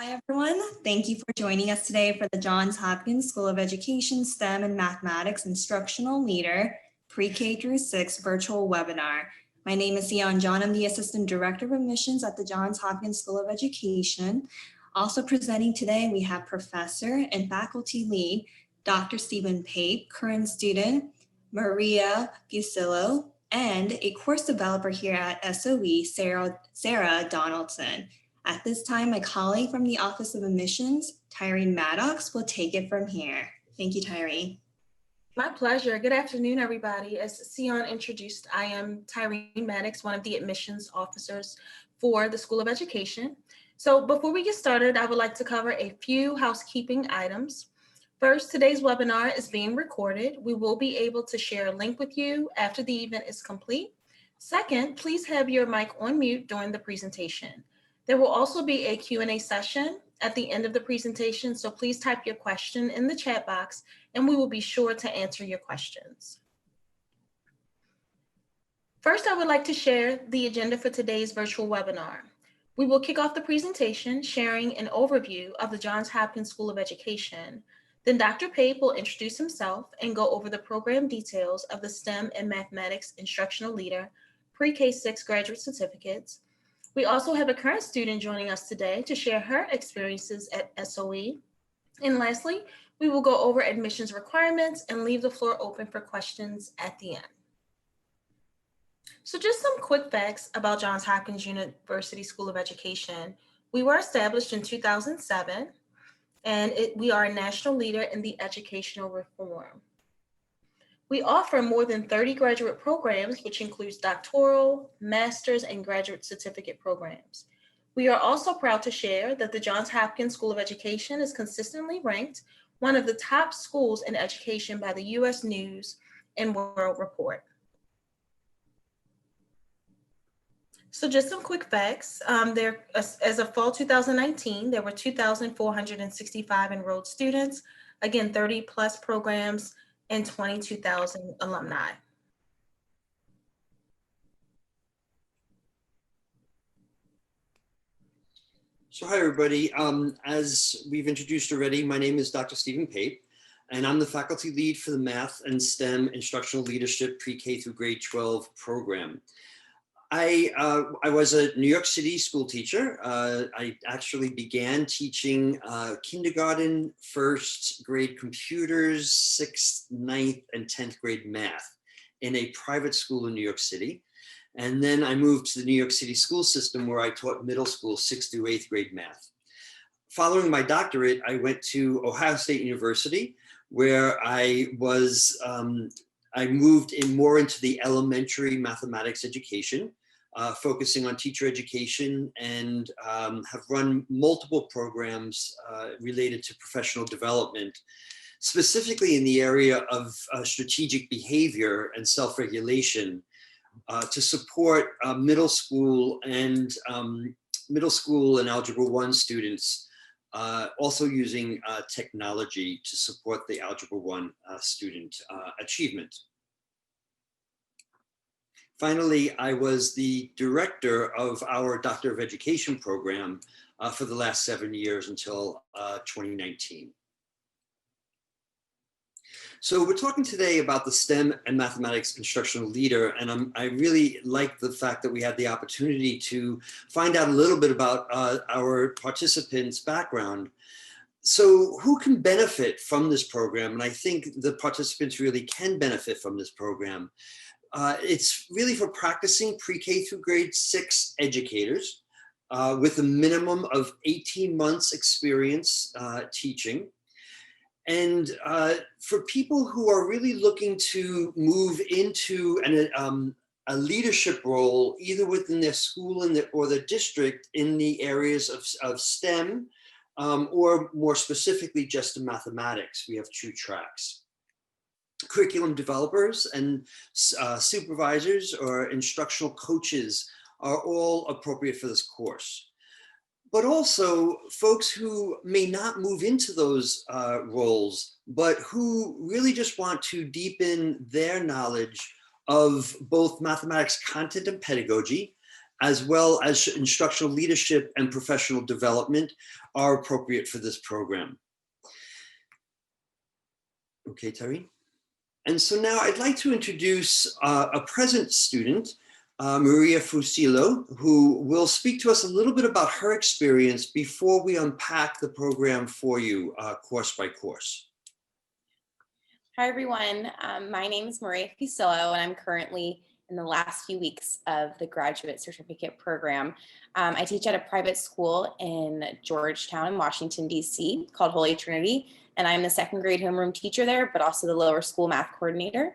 Hi, everyone. Thank you for joining us today for the Johns Hopkins School of Education STEM and Mathematics Instructional Leader Pre-K through 6 virtual webinar. My name is Sion John. I'm the Assistant Director of Admissions at the Johns Hopkins School of Education. Also presenting today, we have Professor and Faculty Lead, Dr. Stephen Pape, current student, Maria Busillo, and a course developer here at SOE, Sarah Donaldson. At this time, my colleague from the Office of Admissions, Tyree Maddox, will take it from here. Thank you, Tyree. My pleasure. Good afternoon, everybody. As Sion introduced, I am Tyree Maddox, one of the admissions officers for the School of Education. So before we get started, I would like to cover a few housekeeping items. First, today's webinar is being recorded. We will be able to share a link with you after the event is complete. Second, please have your mic on mute during the presentation. There will also be a Q&A session at the end of the presentation, so please type your question in the chat box and we will be sure to answer your questions. First, I would like to share the agenda for today's virtual webinar. We will kick off the presentation sharing an overview of the Johns Hopkins School of Education. Then Dr. Pape will introduce himself and go over the program details of the STEM and Mathematics Instructional Leader Pre-K-6 graduate certificates. We also have a current student joining us today to share her experiences at SOE. And lastly, we will go over admissions requirements and leave the floor open for questions at the end. So just some quick facts about Johns Hopkins University School of Education. We were established in 2007, and we are a national leader in the educational reform. We offer more than 30 graduate programs, which includes doctoral, master's, and graduate certificate programs. We are also proud to share that the Johns Hopkins School of Education is consistently ranked one of the top schools in education by the U.S. News and World Report. So just some quick facts. As of fall 2019, there were 2,465 enrolled students, again, 30 plus programs, and 22,000 alumni. So hi, everybody. As we've introduced already, my name is Dr. Stephen Pape, and I'm the faculty lead for the Math and STEM Instructional Leadership Pre-K through grade 12 program. I was a New York City school teacher. I actually began teaching kindergarten, first grade computers, 6th, 9th, and 10th grade math in a private school in New York City. And then I moved to the New York City school system where I taught middle school 6th through 8th grade math. Following my doctorate, I went to Ohio State University, where I moved more into the elementary mathematics education, focusing on teacher education, and have run multiple programs related to professional development, specifically in the area of strategic behavior and self-regulation to support middle school and Algebra 1 students, also using technology to support the Algebra 1 student achievement. Finally, I was the director of our Doctor of Education program for the last 7 years until 2019. So we're talking today about the STEM and Mathematics Instructional Leader, and I really like the fact that we had the opportunity to find out a little bit about our participants' background. So who can benefit from this program? And I think the participants really can benefit from this program. It's really for practicing pre-K through grade 6 educators with a minimum of 18 months experience teaching. And for people who are really looking to move into a leadership role, either within their school or the district in the areas of STEM, or more specifically just in mathematics, we have 2 tracks. Curriculum developers and supervisors or instructional coaches are all appropriate for this course. But also folks who may not move into those roles, but who really just want to deepen their knowledge of both mathematics content and pedagogy, as well as instructional leadership and professional development are appropriate for this program. Okay, Terry. And so now I'd like to introduce a present student, Maria Fusillo, who will speak to us a little bit about her experience before we unpack the program for you, course by course. Hi, everyone. My name is Maria Fusillo, and I'm currently in the last few weeks of the graduate certificate program. I teach at a private school in Georgetown in Washington, D.C. called Holy Trinity, and I'm the second grade homeroom teacher there, but also the lower school math coordinator.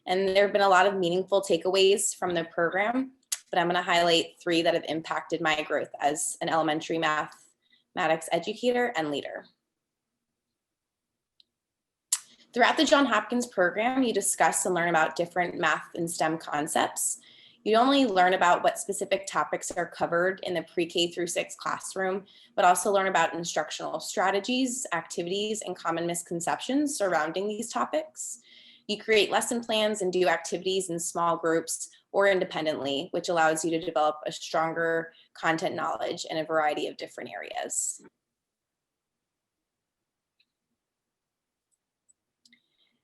And there have been a lot of meaningful takeaways from the program, but I'm going to highlight 3 that have impacted my growth as an elementary mathematics educator and leader. Throughout the Johns Hopkins program, you discuss and learn about different math and STEM concepts. You don't only learn about what specific topics are covered in the pre-K through 6 classroom, but also learn about instructional strategies, activities, and common misconceptions surrounding these topics. You create lesson plans and do activities in small groups or independently, which allows you to develop a stronger content knowledge in a variety of different areas.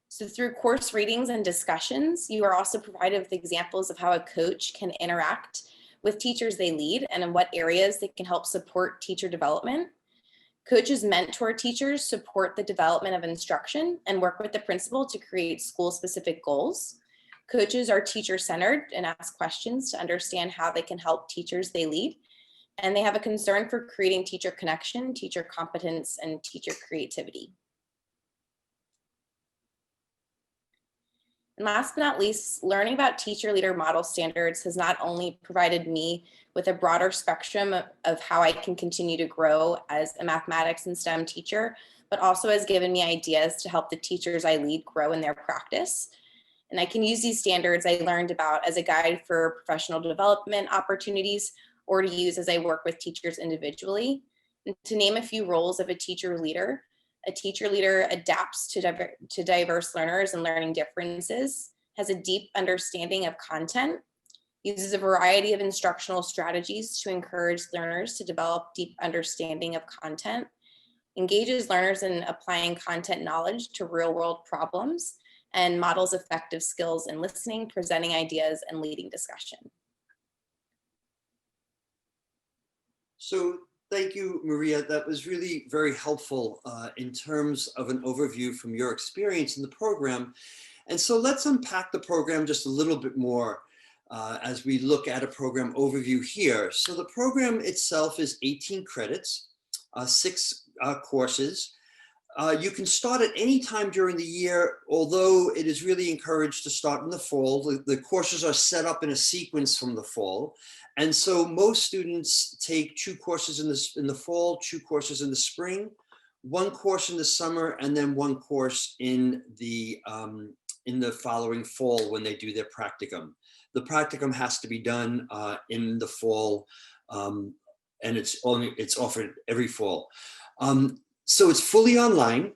So through course readings and discussions, you are also provided with examples of how a coach can interact with teachers they lead and in what areas they can help support teacher development. Coaches mentor teachers, support the development of instruction, and work with the principal to create school-specific goals. Coaches are teacher-centered and ask questions to understand how they can help teachers they lead. And they have a concern for creating teacher connection, teacher competence, and teacher creativity. And last but not least, learning about teacher leader model standards has not only provided me with a broader spectrum of how I can continue to grow as a mathematics and STEM teacher, but also has given me ideas to help the teachers I lead grow in their practice. And I can use these standards I learned about as a guide for professional development opportunities or to use as I work with teachers individually. And to name a few roles of a teacher leader adapts to diverse learners and learning differences, has a deep understanding of content, uses a variety of instructional strategies to encourage learners to develop deep understanding of content, engages learners in applying content knowledge to real-world problems, and models effective skills in listening, presenting ideas, and leading discussion. So thank you, Maria. That was really very helpful in terms of an overview from your experience in the program. And so let's unpack the program just a little bit more as we look at a program overview here. So the program itself is 18 credits, 6 courses. You can start at any time during the year, although it is really encouraged to start in the fall. The courses are set up in a sequence from the fall. And so most students take 2 courses in the fall, 2 courses in the spring, 1 course in the summer, and then 1 course in the following fall when they do their practicum. The practicum has to be done in the fall, and it's offered every fall. So it's fully online.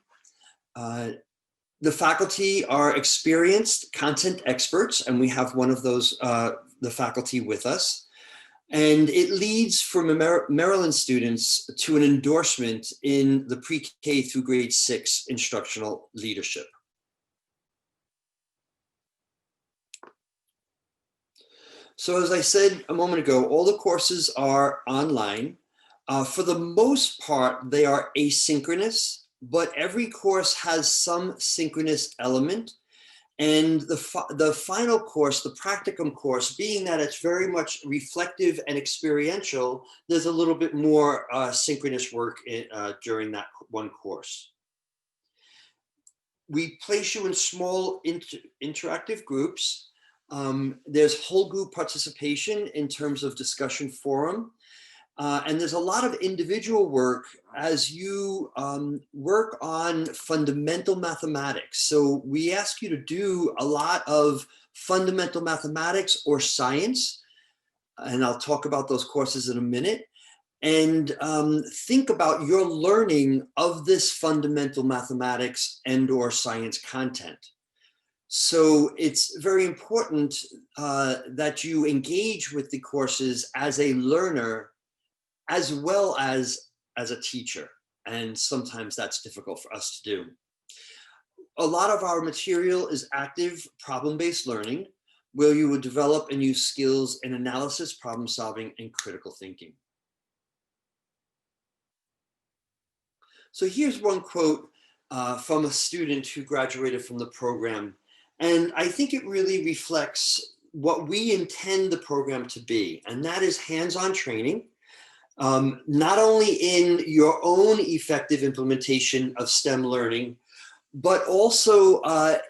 The faculty are experienced content experts, and we have one of those, the faculty with us. And it leads from Maryland students to an endorsement in the pre-K through grade 6 instructional leadership. So as I said a moment ago, all the courses are online. For the most part, they are asynchronous, but every course has some synchronous element. And the final course, the practicum course, being that it's very much reflective and experiential, there's a little bit more synchronous work during that 1 course. We place you in small interactive groups. There's whole group participation in terms of discussion forum. And there's a lot of individual work as you work on fundamental mathematics. So we ask you to do a lot of fundamental mathematics or science, and I'll talk about those courses in a minute, and think about your learning of this fundamental mathematics and or science content. So it's very important that you engage with the courses as a learner as well as a teacher. And sometimes that's difficult for us to do. A lot of our material is active problem-based learning, where you would develop and use skills in analysis, problem solving, and critical thinking. So here's one quote from a student who graduated from the program. And I think it really reflects what we intend the program to be, and that is hands-on training, not only in your own effective implementation of STEM learning, but also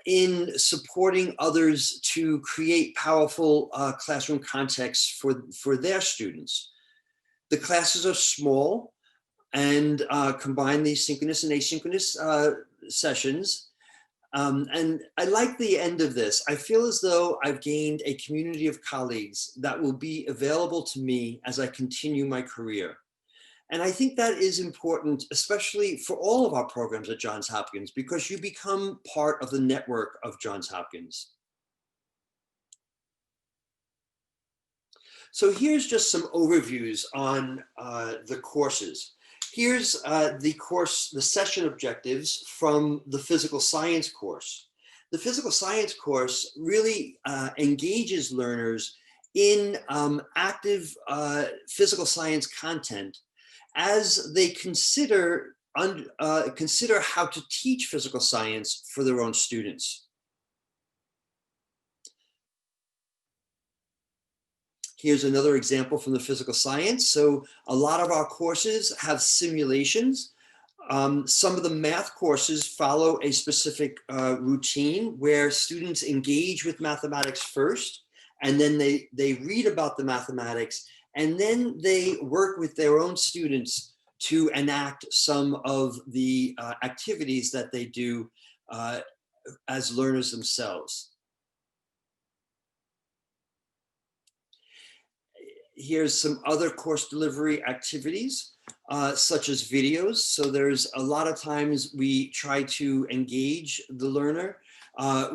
in supporting others to create powerful classroom contexts for their students. The classes are small and combine the synchronous and asynchronous sessions. And I like the end of this. I feel as though I've gained a community of colleagues that will be available to me as I continue my career. And I think that is important, especially for all of our programs at Johns Hopkins, because you become part of the network of Johns Hopkins. So here's just some overviews on the courses. Here's the session objectives from the physical science course. The physical science course really engages learners in active physical science content as they consider how to teach physical science for their own students. Here's another example from the physical science. So a lot of our courses have simulations. Some of the math courses follow a specific routine where students engage with mathematics first, and then they read about the mathematics, and then they work with their own students to enact some of the activities that they do as learners themselves. Here's some other course delivery activities, such as videos. So there's a lot of times we try to engage the learner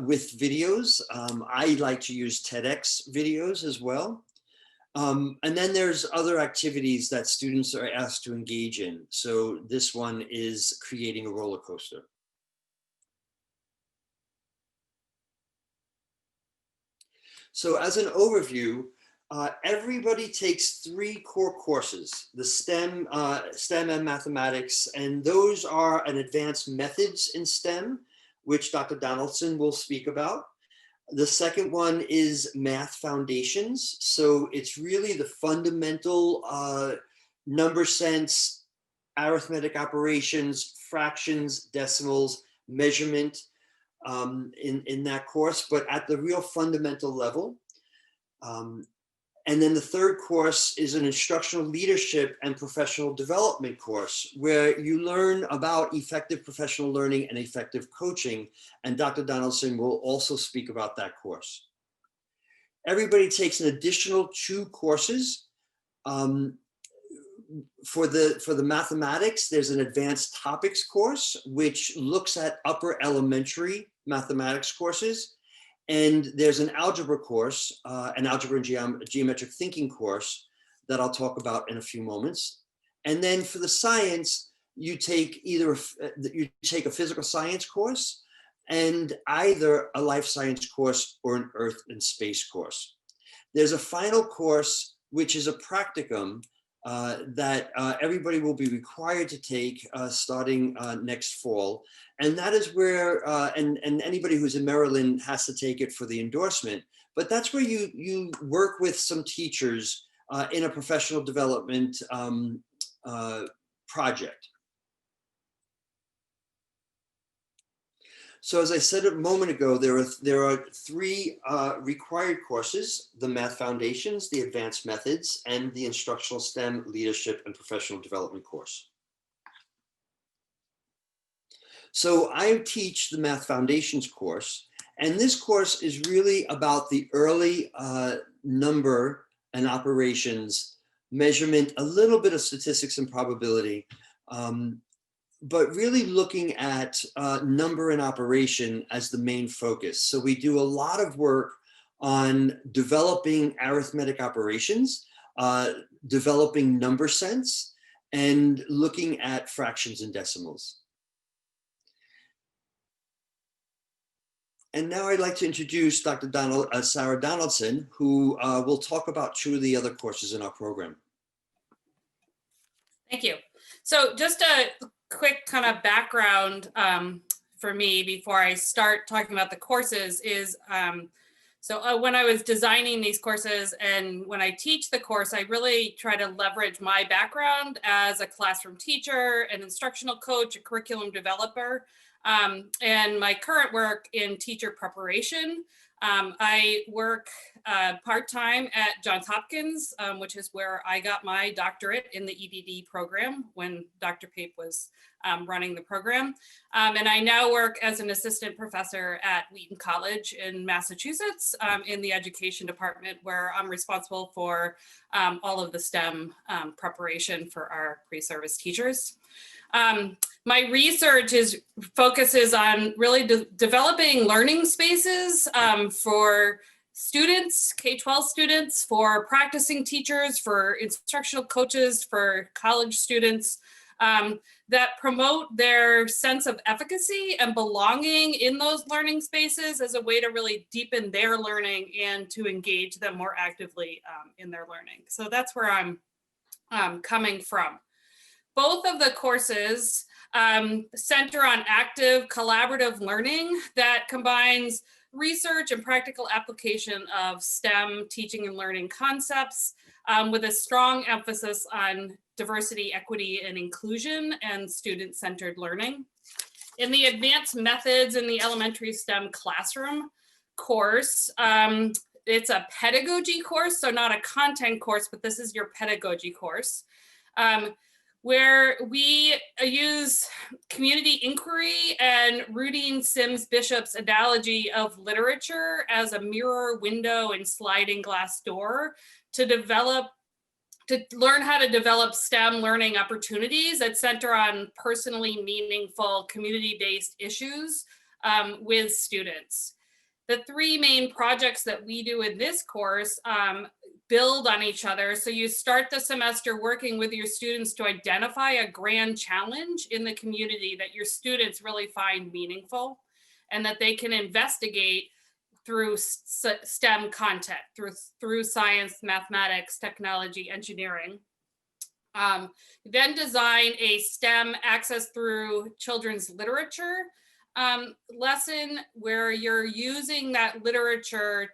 with videos. I like to use TEDx videos as well. And then there's other activities that students are asked to engage in. So this one is creating a roller coaster. So as an overview, everybody takes 3 core courses, the STEM and mathematics, and those are an advanced methods in STEM, which Dr. Donaldson will speak about. The second one is math foundations. So it's really the fundamental number sense, arithmetic operations, fractions, decimals, measurement in that course, but at the real fundamental level. And then the third course is an instructional leadership and professional development course where you learn about effective professional learning and effective coaching. And Dr. Donaldson will also speak about that course. Everybody takes an additional 2 courses. For the mathematics, there's an advanced topics course, which looks at upper elementary mathematics courses. And there's an algebra course, an algebra and geometric thinking course that I'll talk about in a few moments. And then for the science, you take a physical science course and either a life science course or an earth and space course. There's a final course, which is a practicum that everybody will be required to take starting next fall. And that is where, and anybody who's in Maryland has to take it for the endorsement, but that's where you work with some teachers in a professional development project. So as I said a moment ago, there are 3 required courses: the Math Foundations, the Advanced Methods, and the Instructional STEM Leadership and Professional Development course. So I teach the Math Foundations course, and this course is really about the early number and operations, measurement, a little bit of statistics and probability, but really looking at number and operation as the main focus. So we do a lot of work on developing arithmetic operations, developing number sense, and looking at fractions and decimals. And now I'd like to introduce Dr. Sarah Donaldson, who will talk about two of the other courses in our program. Thank you. So just a quick kind of background for me before I start talking about the courses is, when I was designing these courses and when I teach the course, I really try to leverage my background as a classroom teacher, an instructional coach, a curriculum developer, and my current work in teacher preparation. I work part-time at Johns Hopkins, which is where I got my doctorate in the EDD program when Dr. Pape was running the program. And I now work as an assistant professor at Wheaton College in Massachusetts in the education department, where I'm responsible for all of the STEM preparation for our pre-service teachers. My research focuses on really developing learning spaces for students, K-12 students, for practicing teachers, for instructional coaches, for college students, that promote their sense of efficacy and belonging in those learning spaces as a way to really deepen their learning and to engage them more actively in their learning. So that's where I'm coming from. Both of the courses center on active collaborative learning that combines research and practical application of STEM teaching and learning concepts with a strong emphasis on diversity, equity, and inclusion and student-centered learning. In the advanced methods in the elementary STEM classroom course, it's a pedagogy course, so not a content course, but this is your pedagogy course, where we use community inquiry and Rudine Sims Bishop's analogy of literature as a mirror, window, and sliding glass door to learn how to develop STEM learning opportunities that center on personally meaningful community-based issues with students. The three main projects that we do in this course build on each other. So you start the semester working with your students to identify a grand challenge in the community that your students really find meaningful and that they can investigate through STEM content, through science, mathematics, technology, engineering. Then design a STEM access through children's literature lesson where you're using that literature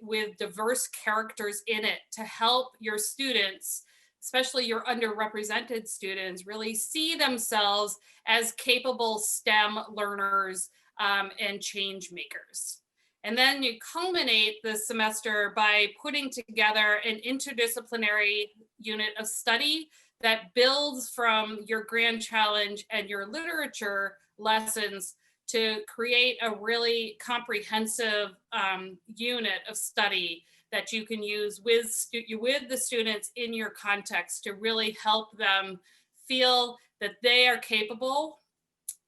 with diverse characters in it to help your students, especially your underrepresented students, really see themselves as capable STEM learners and change makers. And then you culminate the semester by putting together an interdisciplinary unit of study that builds from your grand challenge and your literature lessons to create a really comprehensive unit of study that you can use with the students in your context to really help them feel that they are capable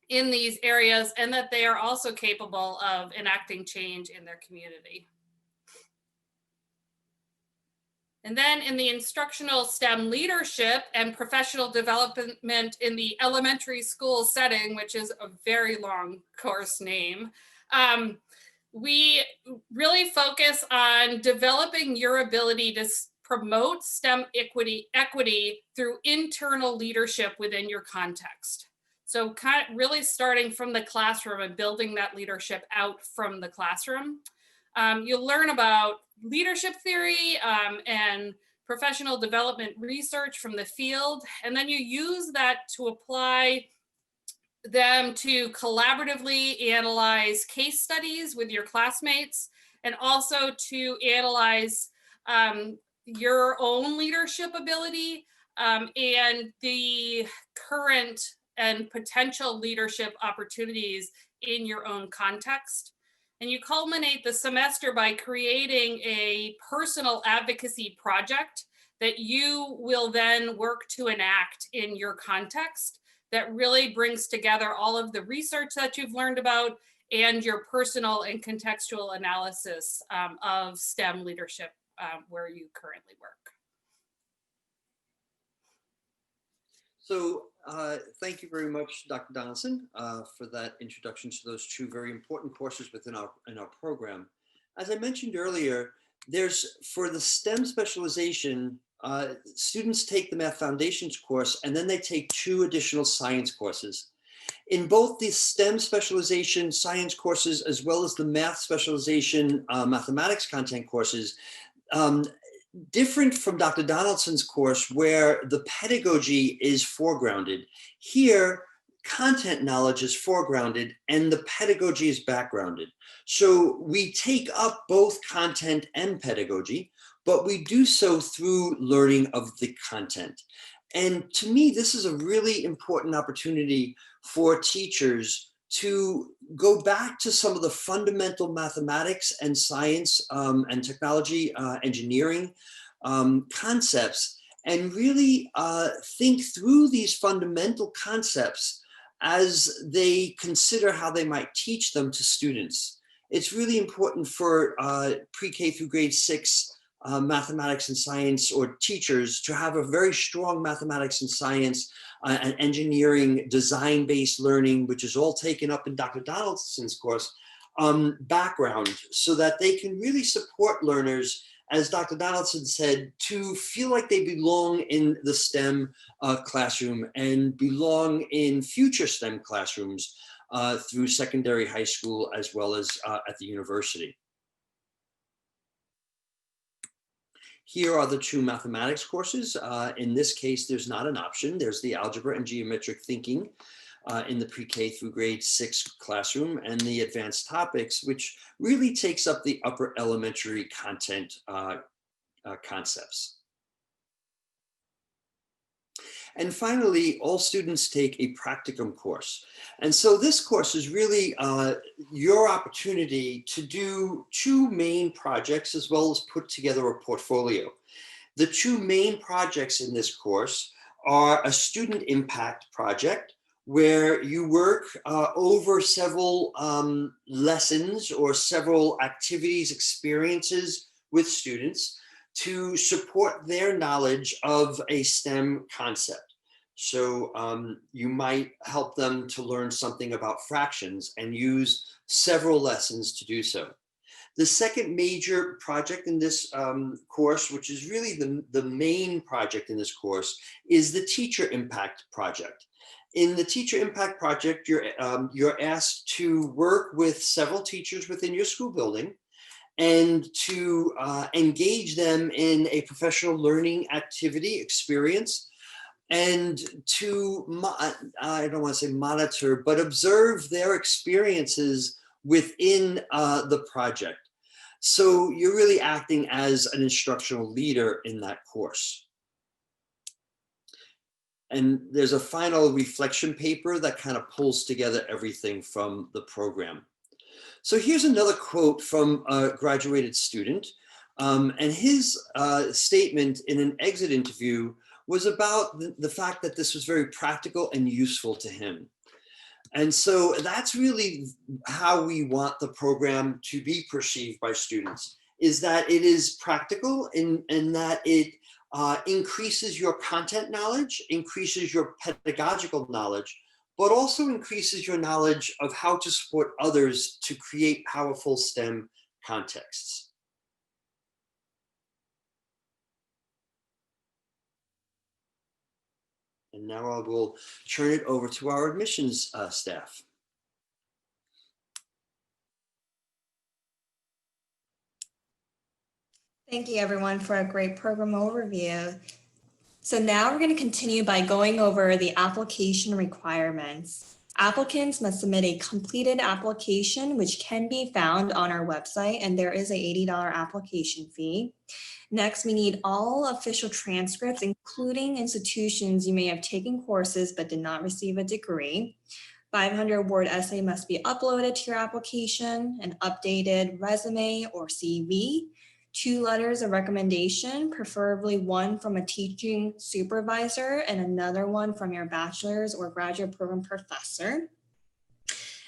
in these areas and that they are also capable of enacting change in their community. And then in the instructional STEM leadership and professional development in the elementary school setting, which is a very long course name, we really focus on developing your ability to promote STEM equity through internal leadership within your context. So kind of really starting from the classroom and building that leadership out from the classroom. You'll learn about leadership theory and professional development research from the field, and then you use that to apply them to collaboratively analyze case studies with your classmates and also to analyze your own leadership ability and the current and potential leadership opportunities in your own context. And you culminate the semester by creating a personal advocacy project that you will then work to enact in your context that really brings together all of the research that you've learned about and your personal and contextual analysis of STEM leadership where you currently work. So thank you very much, Dr. Donaldson, for that introduction to those two very important courses within our program. As I mentioned earlier, for the STEM specialization, students take the Math Foundations course, and then they take 2 additional science courses. In both the STEM specialization science courses, as well as the math specialization mathematics content courses, different from Dr. Donaldson's course, where the pedagogy is foregrounded. Here, content knowledge is foregrounded and the pedagogy is backgrounded. So we take up both content and pedagogy, but we do so through learning of the content. And to me, this is a really important opportunity for teachers to go back to some of the fundamental mathematics and science and technology, engineering concepts, and really think through these fundamental concepts as they consider how they might teach them to students. It's really important for pre-K through grade 6 mathematics and science or teachers to have a very strong mathematics and science and engineering design-based learning, which is all taken up in Dr. Donaldson's course, background, so that they can really support learners, as Dr. Donaldson said, to feel like they belong in the STEM classroom and belong in future STEM classrooms through secondary high school as well as at the university. Here are the 2 mathematics courses. In this case, there's not an option. There's the algebra and geometric thinking in the pre-K through grade 6 classroom, and the advanced topics, which really takes up the upper elementary content concepts. And finally, all students take a practicum course. And so this course is really your opportunity to do 2 main projects as well as put together a portfolio. The 2 main projects in this course are a student impact project, where you work over several lessons or several activities, experiences with students to support their knowledge of a STEM concept. So you might help them to learn something about fractions and use several lessons to do so. The second major project in this course, which is really the main project in this course, is the Teacher Impact Project. In the Teacher Impact Project, you're asked to work with several teachers within your school building and to engage them in a professional learning activity experience, and to, I don't want to say monitor, but observe their experiences within the project. So you're really acting as an instructional leader in that course. And there's a final reflection paper that kind of pulls together everything from the program. So here's another quote from a graduated student. And his statement in an exit interview was about the fact that this was very practical and useful to him. And so that's really how we want the program to be perceived by students, is that it is practical in that it increases your content knowledge, increases your pedagogical knowledge, but also increases your knowledge of how to support others to create powerful STEM contexts. And now I will turn it over to our admissions staff. Thank you, everyone, for a great program overview. So now we're going to continue by going over the application requirements. Applicants must submit a completed application, which can be found on our website, and there is a $80 application fee. Next, we need all official transcripts, including institutions you may have taken courses but did not receive a degree. 500-word essay must be uploaded to your application, an updated resume or CV, 2 letters of recommendation, preferably one from a teaching supervisor and another one from your bachelor's or graduate program professor.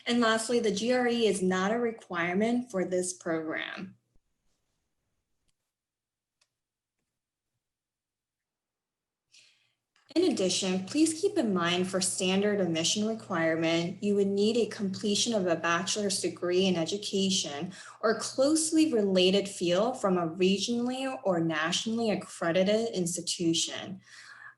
And lastly, the GRE is not a requirement for this program. In addition, please keep in mind for standard admission requirement, you would need a completion of a bachelor's degree in education or closely related field from a regionally or nationally accredited institution.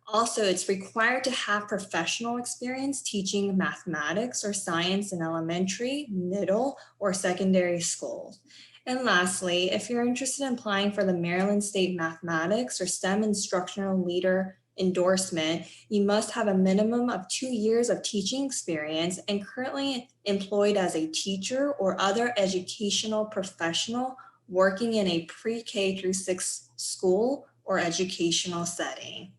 Also, it's required to have professional experience teaching mathematics or science in elementary, middle, or secondary schools. And lastly, if you're interested in applying for the Maryland State Mathematics or STEM Instructional Leader endorsement, you must have a minimum of 2 years of teaching experience and currently employed as a teacher or other educational professional working in a pre-K through 6 school or educational setting.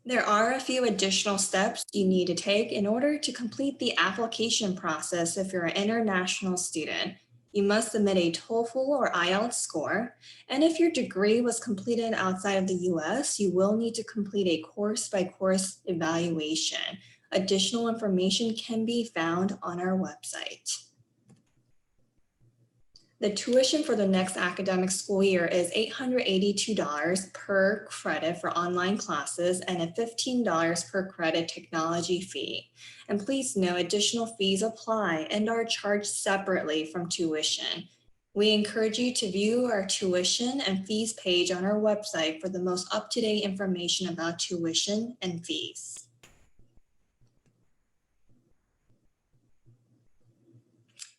There are a few additional steps you need to take in order to complete the application process if you're an international student. You must submit a TOEFL or IELTS score, and if your degree was completed outside of the US, you will need to complete a course-by-course evaluation. Additional information can be found on our website. The tuition for the next academic school year is $882 per credit for online classes and a $15 per credit technology fee. And please note, additional fees apply and are charged separately from tuition. We encourage you to view our tuition and fees page on our website for the most up-to-date information about tuition and fees.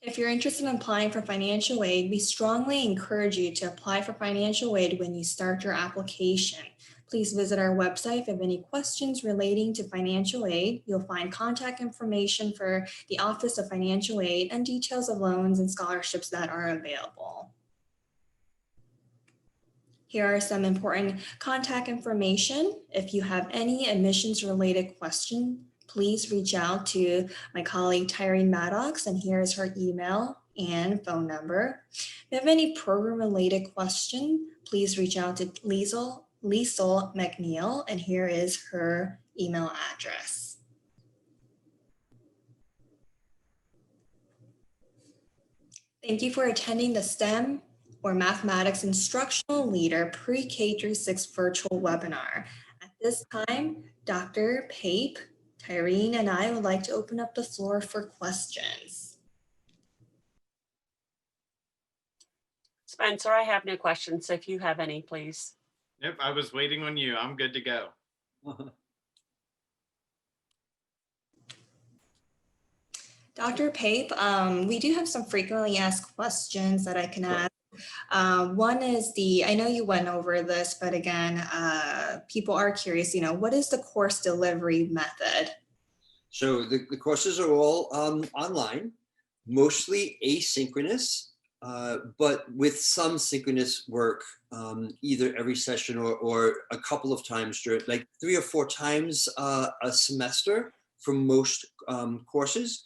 If you're interested in applying for financial aid, we strongly encourage you to apply for financial aid when you start your application. Please visit our website if you have any questions relating to financial aid. You'll find contact information for the Office of Financial Aid and details of loans and scholarships that are available. Here are some important contact information. If you have any admissions related questions, please reach out to my colleague Tyrene Maddox, and here is her email and phone number. If you have any program related question, please reach out to Liesl McNeil, and here is her email address. Thank you for attending the STEM or Mathematics Instructional Leader Pre-K through 6 virtual webinar. At this time, Dr. Pape, Tyrene, and I would like to open up the floor for questions. Spencer, I have no questions. So if you have any, please. Yep, I was waiting on you. I'm good to go. Dr. Pape, we do have some frequently asked questions that I can ask. One is I know you went over this, but again, people are curious, what is the course delivery method? So the courses are all online, mostly asynchronous, but with some synchronous work, either every session or a couple of times during, like 3 or 4 times a semester for most courses.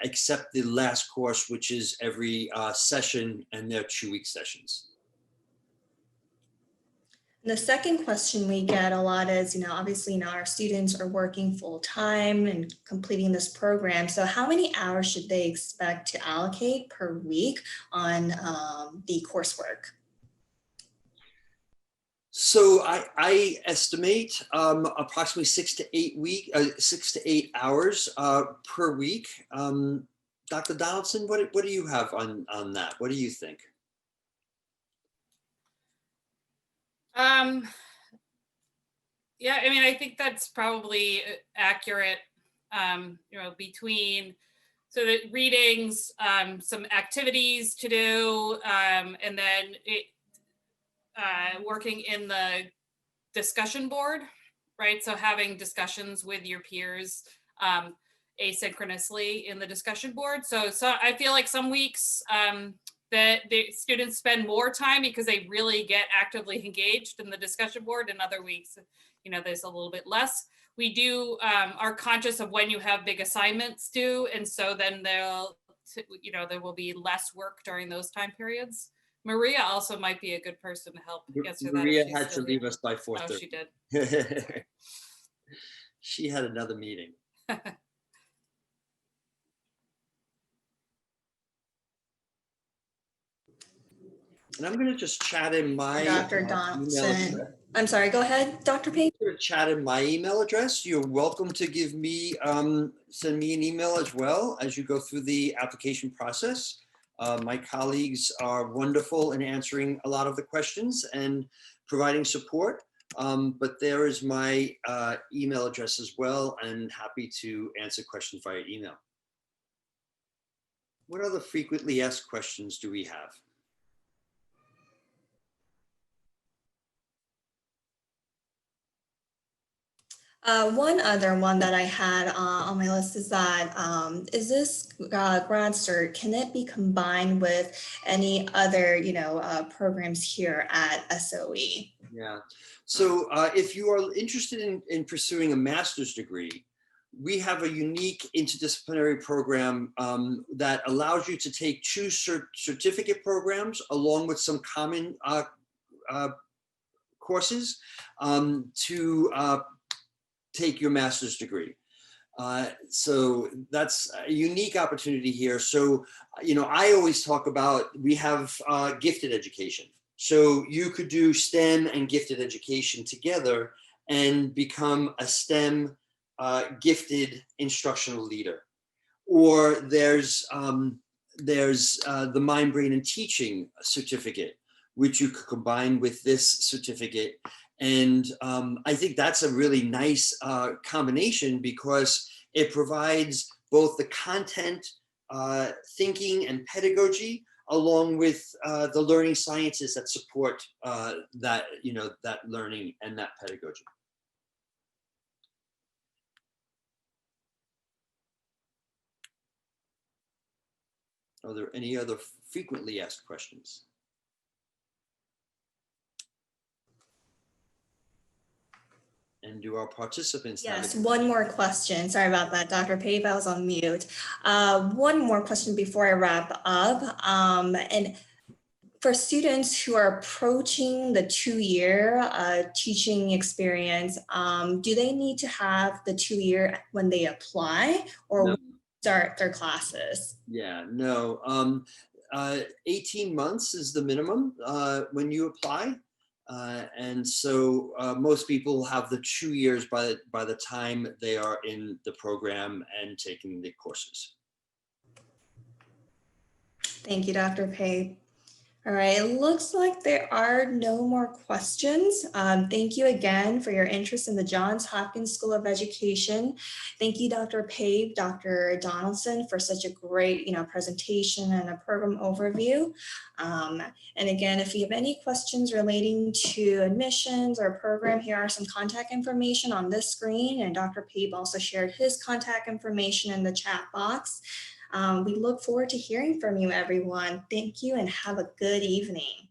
Except the last course, which is every session, and they're 2-week sessions. The second question we get a lot is, obviously, our students are working full time and completing this program. So how many hours should they expect to allocate per week on the coursework? So I estimate approximately 6 to 8 hours per week. Dr. Donaldson, what do you have on that? What do you think? Yeah, I mean, I think that's probably accurate. Between the readings, some activities to do, and then working in the discussion board, right? So having discussions with your peers asynchronously in the discussion board. So I feel like some weeks that the students spend more time because they really get actively engaged in the discussion board, and other weeks, there's a little bit less. We do are conscious of when you have big assignments due, and so then there will be less work during those time periods. Maria also might be a good person to help answer that. Maria had to leave us by 4:30. Oh, she did. She had another meeting. And I'm going to just chat in my Dr. email Donaldson. address. I'm sorry, go ahead, Dr. Page. I'm going to chat in my email address. You're welcome to give me, send me an email as well as you go through the application process. My colleagues are wonderful in answering a lot of the questions and providing support. But there is my email address as well, and happy to answer questions via email. What other frequently asked questions do we have? One other one that I had on my list is that is this grad cert, can it be combined with any other, programs here at SOE? Yeah. So if you are interested in pursuing a master's degree, we have a unique interdisciplinary program that allows you to take two certificate programs along with some common courses to take your master's degree. So that's a unique opportunity here. So, I always talk about, we have gifted education. So you could do STEM and gifted education together and become a STEM gifted instructional leader. Or there's the Mind, Brain, and Teaching certificate, which you could combine with this certificate. And I think that's a really nice combination because it provides both the content, thinking, and pedagogy, along with the learning sciences that support that learning and that pedagogy. Are there any other frequently asked questions? And do our participants have Yes, any? one more question. Sorry about that, Dr. Pave, I was on mute. One more question before I wrap up. And for students who are approaching the 2-year teaching experience, do they need to have the 2-year when they apply or No. start their classes? Yeah, no. 18 months is the minimum when you apply. And so most people have the 2 years by the time they are in the program and taking the courses. Thank you, Dr. Pave. All right, it looks like there are no more questions. Thank you again for your interest in the Johns Hopkins School of Education. Thank you, Dr. Pave, Dr. Donaldson, for such a great presentation and a program overview. And again, if you have any questions relating to admissions or program, here are some contact information on this screen. And Dr. Pave also shared his contact information in the chat box. We look forward to hearing from you, everyone. Thank you and have a good evening.